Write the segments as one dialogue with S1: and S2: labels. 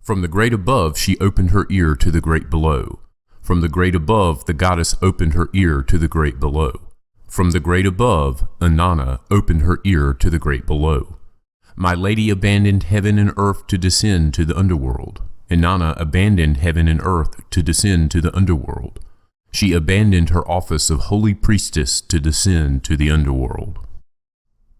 S1: From the great above she opened her ear to the great below. From the great above the goddess opened her ear to the great below. From the great above, Inanna opened her ear to the great below. My lady abandoned heaven and earth to descend to the underworld. Inanna abandoned heaven and earth to descend to the underworld. She abandoned her office of holy priestess to descend to the underworld.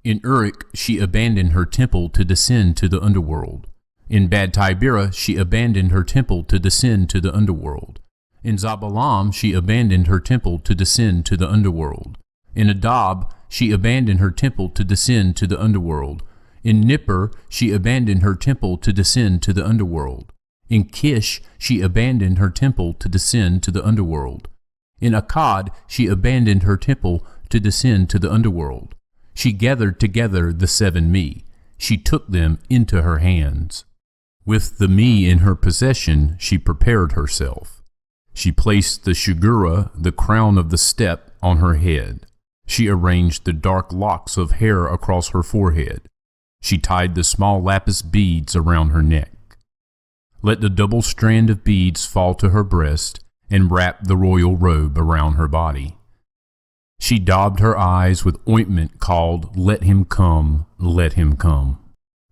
S1: In Uruk, she abandoned her temple to descend to the underworld. In Bad Tibera, she abandoned her temple to descend to the underworld. In Zabalam, she abandoned her temple to descend to the underworld. In Adab, she abandoned her temple to descend to the underworld. In Nippur, she abandoned her temple to descend to the underworld. In Kish, she abandoned her temple to descend to the underworld. In Akkad, she abandoned her temple to descend to the underworld. She gathered together the 7 me. She took them into her hands. With the me in her possession, she prepared herself. She placed the shugura, the crown of the steppe, on her head. She arranged the dark locks of hair across her forehead. She tied the small lapis beads around her neck. Let the double strand of beads fall to her breast and wrap the royal robe around her body. She daubed her eyes with ointment called Let Him Come, Let Him Come.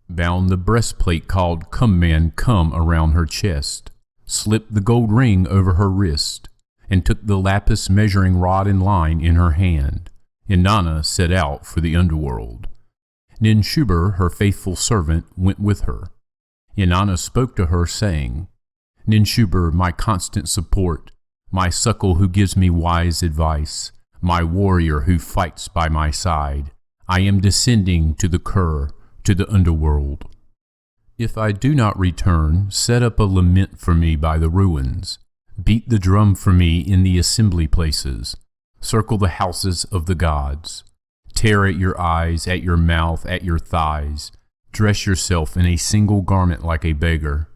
S1: Bound the breastplate called Come Man, Come around her chest. Slipped the gold ring over her wrist, and took the lapis measuring rod and line in her hand. Inanna set out for the underworld. Ninshubar, her faithful servant, went with her. Inanna spoke to her, saying, Ninshubar, my constant support, my suckle who gives me wise advice, my warrior who fights by my side, I am descending to the Kur, to the underworld. If I do not return, set up a lament for me by the ruins. Beat the drum for me in the assembly places. Circle the houses of the gods. Tear at your eyes, at your mouth, at your thighs. Dress yourself in a single garment like a beggar.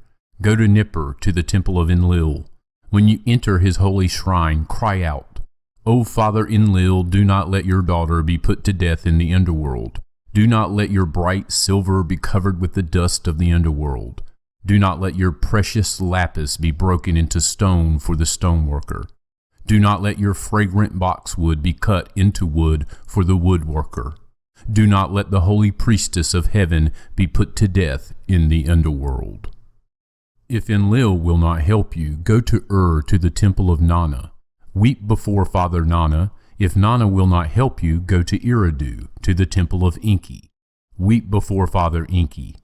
S1: Go to Nippur, to the temple of Enlil. When you enter his holy shrine, cry out, O Father Enlil, do not let your daughter be put to death in the underworld. Do not let your bright silver be covered with the dust of the underworld. Do not let your precious lapis be broken into stone for the stoneworker. Do not let your fragrant boxwood be cut into wood for the woodworker. Do not let the holy priestess of heaven be put to death in the underworld. If Enlil will not help you, go to to the temple of Nanna. Weep before Father Nanna. If Nanna will not help you, go to Eridu, to the temple of Enki. Weep before Father Enki.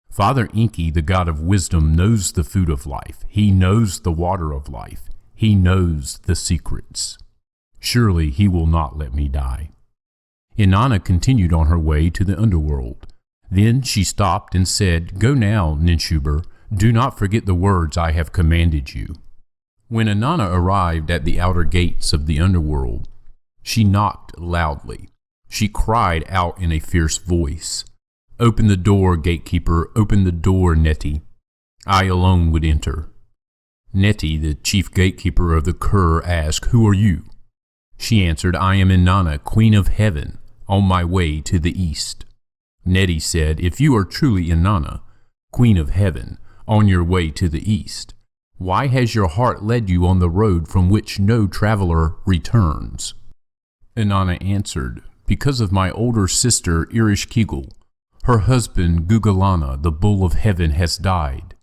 S1: Father Enki, the god of wisdom, knows the food of life. He knows the water of life. He knows the secrets. Surely he will not let me die. Inanna continued on her way to the underworld. Then she stopped and said, Go now, Ninshubar. Do not forget the words I have commanded you. When Inanna arrived at the outer gates of the underworld, she knocked loudly. She cried out in a fierce voice, Open the door, gatekeeper, open the door, Neti. I alone would enter. Neti, the chief gatekeeper of the Kur, asked, Who are you? She answered, I am Inanna, queen of heaven, on my way to the east. Neti said, If you are truly Inanna, queen of heaven, on your way to the east, why has your heart led you on the road from which no traveler returns? Inanna answered, Because of my older sister Ereshkigal. Her husband Gugalana, the bull of heaven, has died.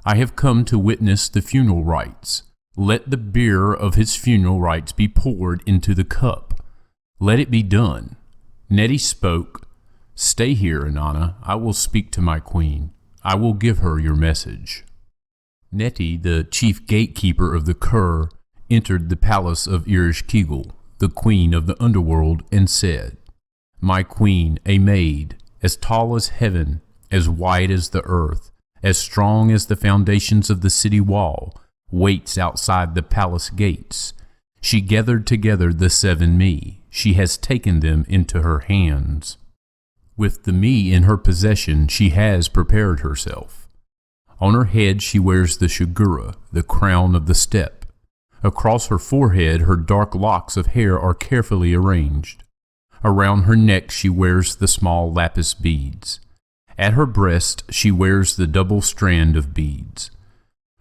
S1: I have come to witness the funeral rites. Let the beer of his funeral rites be poured into the cup. Let it be done. Neti spoke, Stay here, Inanna. I will speak to my queen. I will give her your message. Neti, the chief gatekeeper of the Kur, entered the palace of Ereshkigal, the queen of the underworld, and said, My queen, a maid, as tall as heaven, as wide as the earth, as strong as the foundations of the city wall, waits outside the palace gates. She gathered together the 7 me. She has taken them into her hands. With the me in her possession, she has prepared herself. On her head she wears the shugura, the crown of the steppe. Across her forehead her dark locks of hair are carefully arranged. Around her neck she wears the small lapis beads. At her breast she wears the double strand of beads.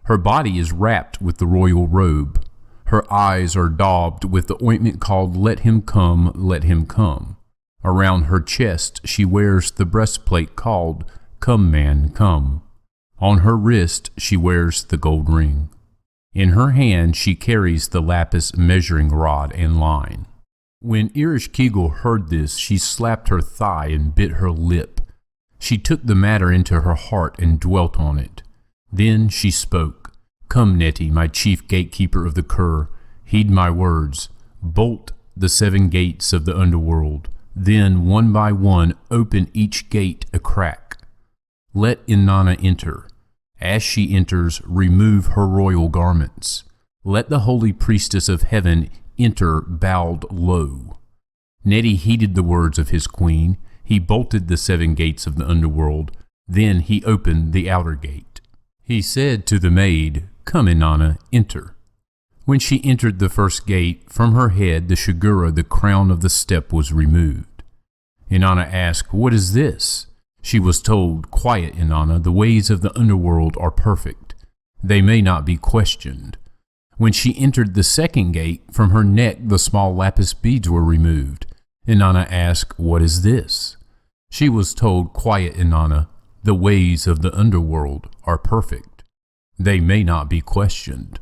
S1: Her body is wrapped with the royal robe. Her eyes are daubed with the ointment called Let Him Come, Let Him Come. Around her chest she wears the breastplate called Come Man, Come. On her wrist she wears the gold ring. In her hand she carries the lapis measuring rod and line. When Ereshkigal heard this, she slapped her thigh and bit her lip. She took the matter into her heart and dwelt on it. Then she spoke, Come, Neti, my chief gatekeeper of the Kur, heed my words. Bolt the 7 gates of the underworld. Then, one by one, open each gate a crack. Let Inanna enter. As she enters, remove her royal garments. Let the holy priestess of heaven enter bowed low. Neti heeded the words of his queen. He bolted the 7 gates of the underworld. Then he opened the outer gate. He said to the maid, Come, Inanna, enter. When she entered the first gate, from her head the shigura, the crown of the step, was removed. Inanna asked, What is this? She was told, Quiet, Inanna, the ways of the underworld are perfect. They may not be questioned. When she entered the second gate, from her neck the small lapis beads were removed. Inanna asked, What is this? She was told, Quiet, Inanna, the ways of the underworld are perfect. They may not be questioned.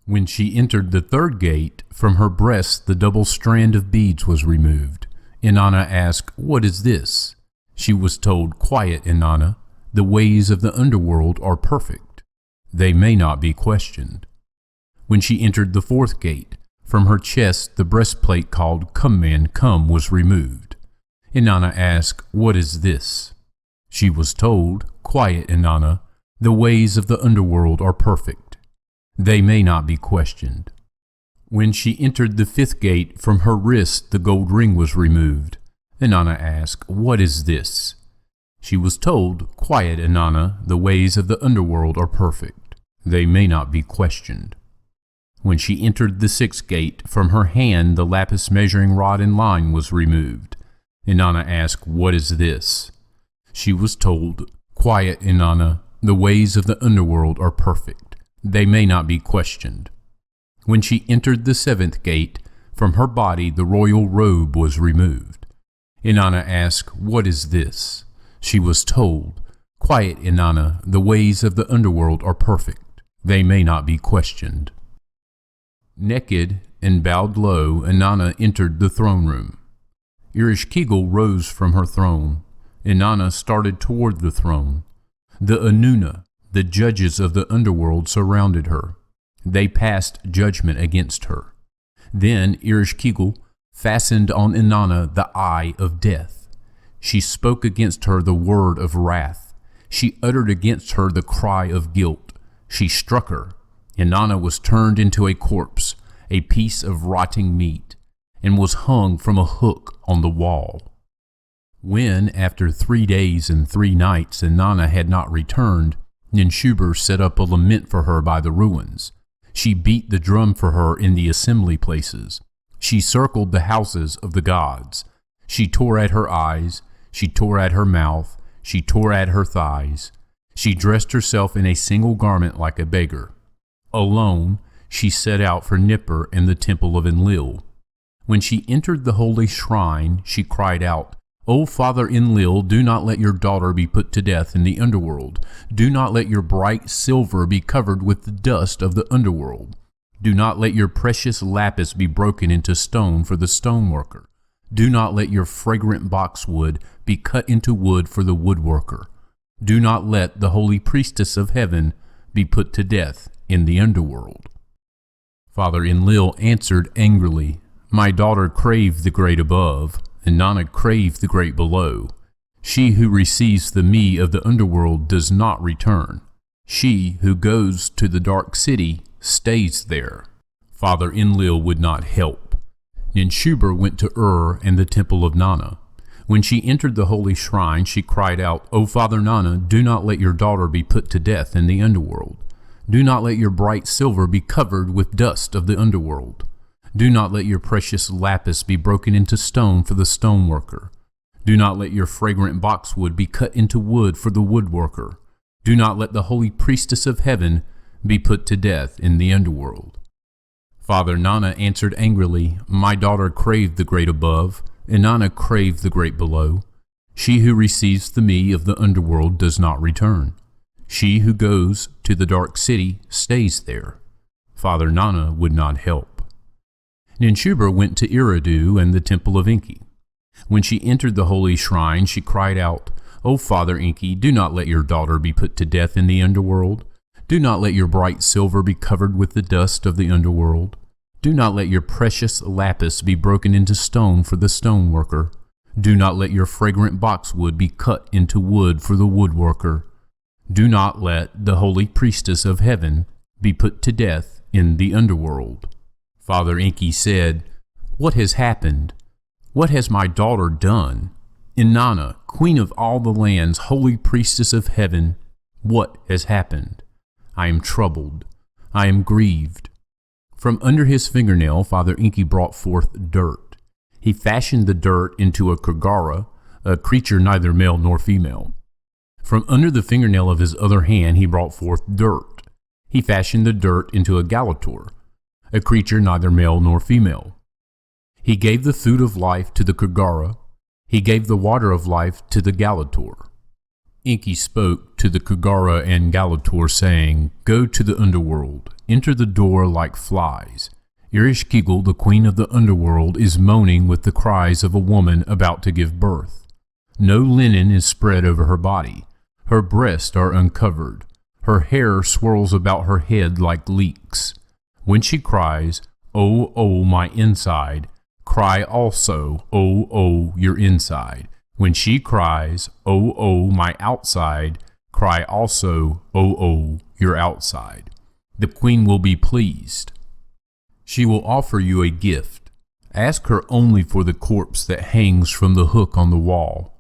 S1: When she entered the third gate, from her breast the double strand of beads was removed. Inanna asked, What is this? She was told, Quiet, Inanna, the ways of the underworld are perfect. They may not be questioned. When she entered the fourth gate, from her chest the breastplate called Come Man, Come was removed. Inanna asked, What is this? She was told, Quiet, Inanna, the ways of the underworld are perfect. They may not be questioned. When she entered the fifth gate, from her wrist the gold ring was removed. Inanna asked, What is this? She was told, Quiet, Inanna, the ways of the underworld are perfect. They may not be questioned. When she entered the sixth gate, from her hand the lapis measuring rod and line was removed. Inanna asked, What is this? She was told, Quiet, Inanna, the ways of the underworld are perfect. They may not be questioned. When she entered the seventh gate, from her body the royal robe was removed. Inanna asked, What is this? She was told, Quiet, Inanna, the ways of the underworld are perfect. They may not be questioned. Naked and bowed low, Inanna entered the throne room. Ereshkigal rose from her throne. Inanna started toward the throne. The Anuna, the judges of the underworld, surrounded her. They passed judgment against her. Then Ereshkigal fastened on Inanna the eye of death. She spoke against her the word of wrath. She uttered against her the cry of guilt. She struck her. Inanna was turned into a corpse, a piece of rotting meat, and was hung from a hook on the wall. When, after 3 days and 3 nights, Inanna had not returned, Ninshubar set up a lament for her by the ruins. She beat the drum for her in the assembly places. She circled the houses of the gods. She tore at her eyes. She tore at her mouth. She tore at her thighs. She dressed herself in a single garment like a beggar. Alone, she set out for Nippur and the temple of Enlil. When she entered the holy shrine, she cried out, O Father Enlil, do not let your daughter be put to death in the underworld. Do not let your bright silver be covered with the dust of the underworld. Do not let your precious lapis be broken into stone for the stoneworker. Do not let your fragrant boxwood be cut into wood for the woodworker. Do not let the holy priestess of heaven be put to death in the underworld. Father Enlil answered angrily, My daughter craved the great above, Inanna craved the great below. She who receives the me of the underworld does not return. She who goes to the dark city stays there. Father Enlil would not help. Ninshubar went to and the temple of Nanna. When she entered the holy shrine, she cried out, O Father Nanna, do not let your daughter be put to death in the underworld. Do not let your bright silver be covered with dust of the underworld. Do not let your precious lapis be broken into stone for the stoneworker. Do not let your fragrant boxwood be cut into wood for the woodworker. Do not let the holy priestess of heaven be put to death in the underworld." Father Nana answered angrily, "My daughter craved the great above, Inanna craved the great below. She who receives the me of the underworld does not return. She who goes to the dark city stays there." Father Nana would not help. Ninshubar went to Eridu and the temple of Enki. When she entered the holy shrine, she cried out, "O Father Enki, do not let your daughter be put to death in the underworld. Do not let your bright silver be covered with the dust of the underworld. Do not let your precious lapis be broken into stone for the stoneworker. Do not let your fragrant boxwood be cut into wood for the woodworker. Do not let the holy priestess of heaven be put to death in the underworld." Father Enki said, "What has happened? What has my daughter done? Inanna, queen of all the lands, holy priestess of heaven, what has happened? I am troubled. I am grieved." From under his fingernail, Father Enki brought forth dirt. He fashioned the dirt into a Kurgara, a creature neither male nor female. From under the fingernail of his other hand, he brought forth dirt. He fashioned the dirt into a Galator, a creature neither male nor female. He gave the food of life to the Kurgara. He gave the water of life to the Galator. Enki spoke to the Kurgara and Galator, saying, "Go to the underworld. Enter the door like flies. Ereshkigal, the queen of the underworld, is moaning with the cries of a woman about to give birth. No linen is spread over her body. Her breasts are uncovered. Her hair swirls about her head like leeks. When she cries, 'Oh, oh, my inside,' cry also, 'Oh, oh, your inside.' When she cries, 'Oh, oh, my outside,' cry also, 'Oh, oh, your outside.' The queen will be pleased. She will offer you a gift. Ask her only for the corpse that hangs from the hook on the wall.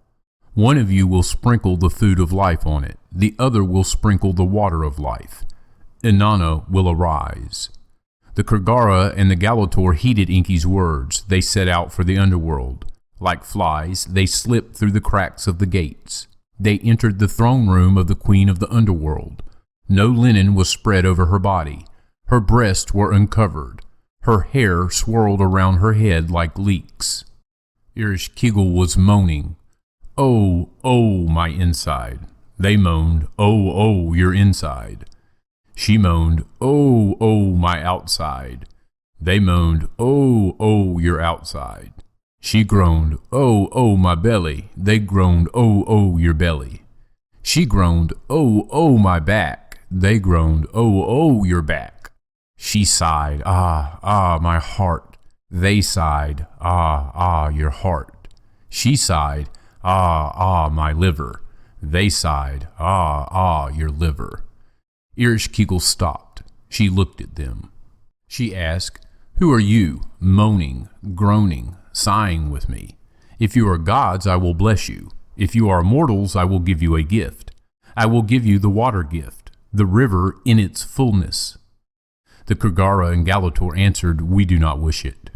S1: One of you will sprinkle the food of life on it. The other will sprinkle the water of life. Inanna will arise." The Kurgara and the Galator heeded Enki's words. They set out for the underworld. Like flies, they slipped through the cracks of the gates. They entered the throne room of the queen of the underworld. No linen was spread over her body. Her breasts were uncovered. Her hair swirled around her head like leeks. Ereshkigal was moaning, "Oh, oh, my inside." They moaned, "Oh, oh, your inside." She moaned, "Oh, oh, my outside." They moaned, "Oh, oh, your outside." She groaned, "Oh, oh, my belly." They groaned, "Oh, oh, your belly." She groaned, "Oh, oh, my back." They groaned, "Oh, oh, your back." She sighed, "Ah, ah, my heart." They sighed, "Ah, ah, your heart." She sighed, "Ah, ah, my liver." They sighed, "Ah, ah, your liver." Ereshkigal stopped. She looked at them. She asked, "Who are you, moaning, groaning, sighing with me? If you are gods, I will bless you. If you are mortals, I will give you a gift. I will give you the water gift, the river in its fullness." The Kurgara and Galator answered, "We do not wish it."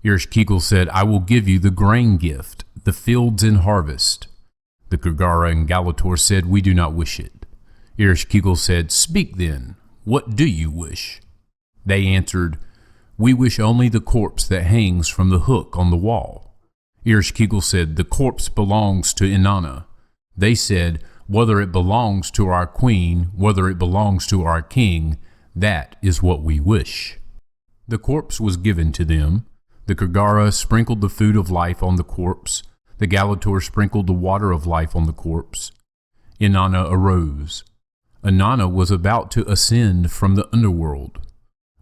S1: Ereshkigal said, "I will give you the grain gift, the fields in harvest." The Kurgara and Galator said, "We do not wish it." Ereshkigal said, "Speak then, what do you wish?" They answered, "We wish only the corpse that hangs from the hook on the wall." Ereshkigal said, "The corpse belongs to Inanna." They said, "Whether it belongs to our queen, whether it belongs to our king, that is what we wish." The corpse was given to them. The Kurgara sprinkled the food of life on the corpse. The Galator sprinkled the water of life on the corpse. Inanna arose. Inanna was about to ascend from the underworld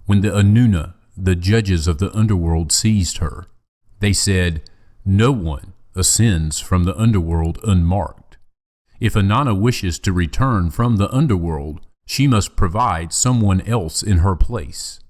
S1: when the Anuna, the judges of the underworld, seized her. They said, "No one ascends from the underworld unmarked. If Inanna wishes to return from the underworld, she must provide someone else in her place."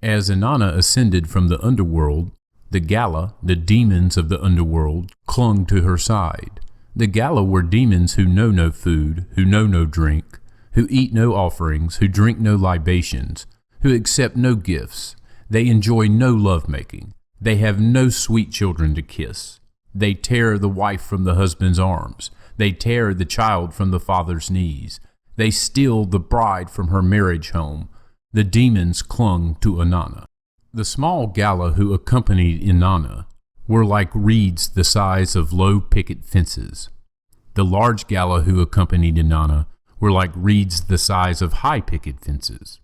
S1: As Inanna ascended from the underworld, the Gala, the demons of the underworld, clung to her side. The Gala were demons who know no food, who know no drink, who eat no offerings, who drink no libations, who accept no gifts. They enjoy no lovemaking. They have no sweet children to kiss.
S2: They tear the wife from the husband's arms. They tear the child from the father's knees. They steal the bride from her marriage home. The demons clung to Inanna. The small gala who accompanied Inanna were like reeds the size of low picket fences. The large gala who accompanied Inanna were like reeds the size of high picket fences.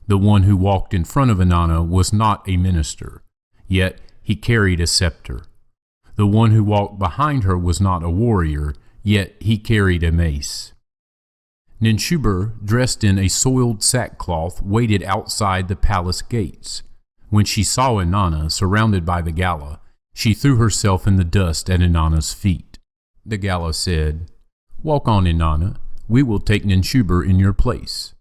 S2: The one who walked in front of Inanna was not a minister, yet he carried a scepter. The one who walked behind her was not a warrior, yet he carried a mace. Ninshubar, dressed in a soiled sackcloth, waited outside the palace gates. When she saw Inanna surrounded by the gala, she threw herself in the dust at Inanna's feet. The gala said, "Walk on, Inanna. We will take Ninshubar in your place."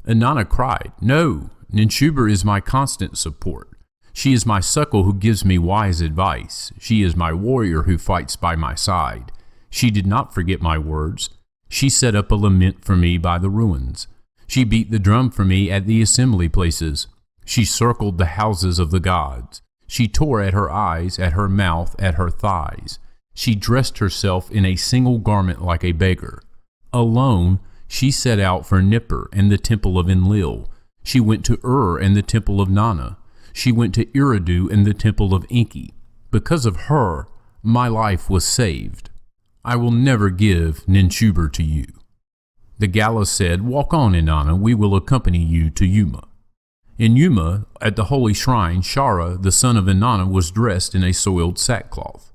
S2: Inanna cried, "No, Ninshubar is my constant support. She is my suckle who gives me wise advice. She is my warrior who fights by my side. She did not forget my words. She set up a lament for me by the ruins. She beat the drum for me at the assembly places. She circled the houses of the gods. She tore at her eyes, at her mouth, at her thighs. She dressed herself in a single garment like a beggar. Alone, she set out for Nippur and the temple of Enlil. She went to and the temple of Nana. She went to Eridu and the temple of Enki. Because of her, my life was saved. I will never give Ninshubar to you." The gala said, "Walk on, Inanna, we will accompany you to Yuma." In Yuma, at the holy shrine, Shara, the son of Inanna, was dressed in a soiled sackcloth.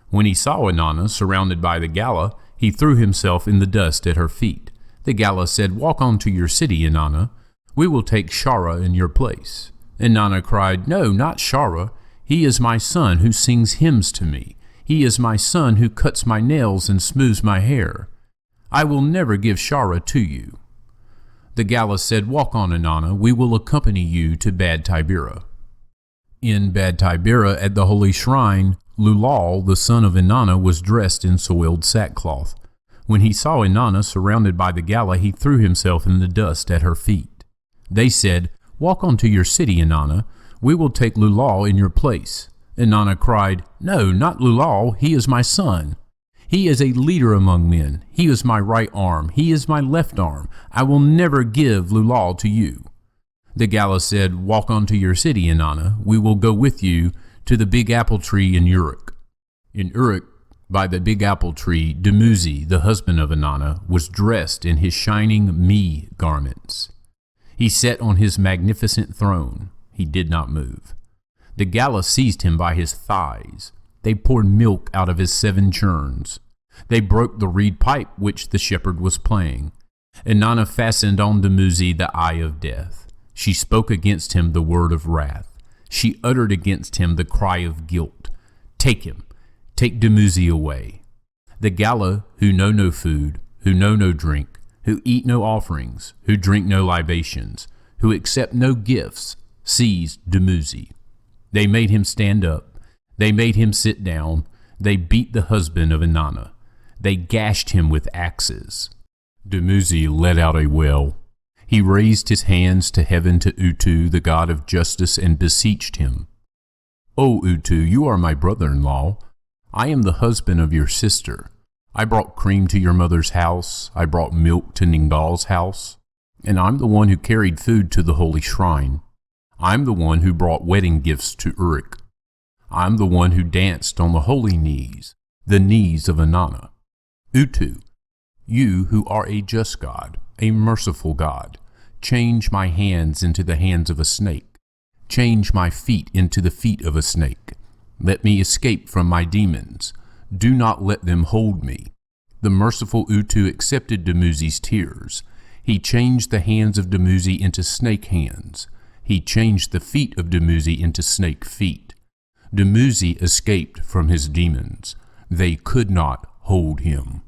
S2: When he saw Inanna surrounded by the gala, he threw himself in the dust at her feet. The gala said, "Walk on to your city, Inanna. We will take Shara in your place." Inanna cried, "No, not Shara. He is my son who sings hymns to me. He is my son who cuts my nails and smooths my hair. I will never give Shara to you." The gala said, "Walk on, Inanna. We will accompany you to Bad Tibera." In Bad Tibera, at the holy shrine, Lulal, the son of Inanna, was dressed in soiled sackcloth. When he saw Inanna surrounded by the gala, he threw himself in the dust at her feet. They said, "Walk on to your city, Inanna. We will take Lulal in your place." Inanna cried, "No, not Lulal. He is my son. He is a leader among men. He is my right arm. He is my left arm. I will never give Lulal to you." The gala said, "Walk on to your city, Inanna. We will go with you to the big apple tree in Uruk." In Uruk, by the big apple tree, Dumuzi, the husband of Inanna, was dressed in his shining me garments. He sat on his magnificent throne. He did not move. The gala seized him by his thighs. They poured milk out of his 7 churns. They broke the reed pipe which the shepherd was playing. Inanna fastened on Dumuzi the eye of death. She spoke against him the word of wrath. She uttered against him the cry of guilt. "Take him, take Dumuzi away." The gala, who know no food, who know no drink, who eat no offerings, who drink no libations, who accept no gifts, seized Dumuzi. They made him stand up. They made him sit down. They beat the husband of Inanna. They gashed him with axes. Dumuzi let out a wail. He raised his hands to heaven to Utu, the god of justice, and beseeched him. "O Utu, you are my brother-in-law. I am the husband of your sister. I brought cream to your mother's house. I brought milk to Ningal's house. And I'm the one who carried food to the holy shrine. I'm the one who brought wedding gifts to Uruk. I'm the one who danced on the holy knees, the knees of Inanna. Utu, you who are a just God, a merciful God, change my hands into the hands of a snake. Change my feet into the feet of a snake. Let me escape from my demons. Do not let them hold me." The merciful Utu accepted Dumuzi's tears. He changed the hands of Dumuzi into snake hands. He changed the feet of Dumuzi into snake feet. Dumuzi escaped from his demons. They could not hold him.